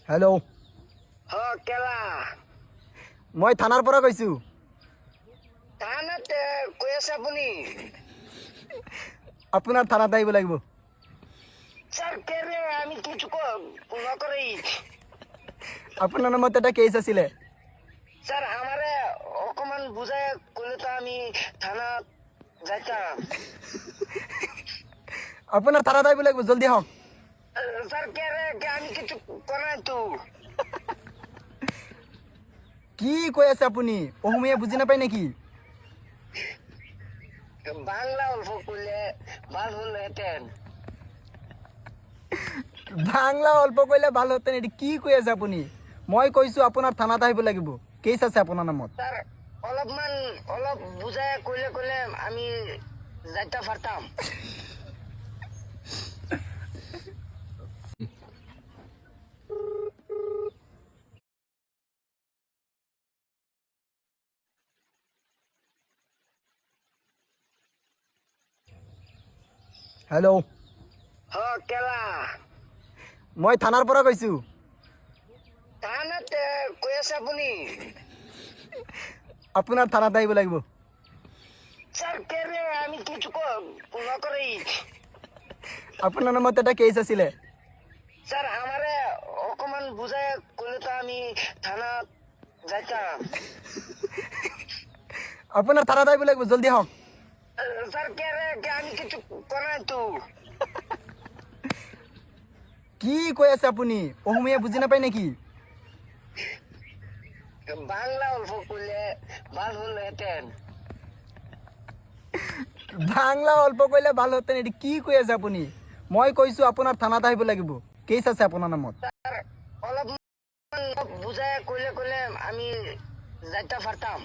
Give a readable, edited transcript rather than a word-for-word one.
Hello'. কেলা মই থানাৰ পৰা কৈছোঁ। থানাত কৈ আছে আপুনি? আপোনাৰ থানাত আহিব লাগিব। স্যাৰ কেৰে আমি কিছু নকৰি। আপোনাৰ নামত এটা কেছ আছিলে। স্যাৰ আমাৰে অকমান বুঝায় কইলে তো আমি থানাত যাইতাম। আপোনাৰ থানাত আহিব লাগিব, জলদি আহক। স্যার কেরে আমি কিছু করাই তো। কি কৈ আছে আপুনি? অসমীয়া বুজি নাপায় নেকি? বাংলা অল্প কইলে ভাল হল হেতেন। বাংলা অল্প কইলে ভাল হতেন, এটি কি কৈ আছে আপুনি? মই কৈছোঁ আপোনাৰ থানাত আহিব লাগিব, কেছ আছে আপোনাৰ নামত। স্যাৰ অলপ বুঝায় কইলে আমি যাইতে পাৰতাম। হেল্ল'। কেলা মই থানাৰ পৰা কৈছোঁ। থানাত কৈ আছে আপুনি? আপোনাৰ থানাত আহিব লাগিব। স্যাৰ কেৰে আমি কিছু নকৰি। আপোনাৰ নামত এটা কেছ আছিলে। স্যাৰ আমাৰে অকমান বুঝায় কইলে তো আমি থানাত যাইতাম। আপোনাৰ থানাত আহিব লাগিব, জলদি আহক। স্যার কেরে আমি কিছু করাই তো। কি কৈ আছে আপুনি? অসমীয়া বুজি নাপায় নেকি? বাংলা অল্প কইলে ভাল হল হেতেন। বাংলা অল্প কইলে ভাল হতেন, এটি কি কৈ আছে আপুনি? মই কৈছোঁ আপোনাৰ থানাত আহিব লাগিব, কেছ আছে আপোনাৰ নামত। স্যাৰ অলপ বুঝায় কইলে আমি যাইতে পাৰতাম।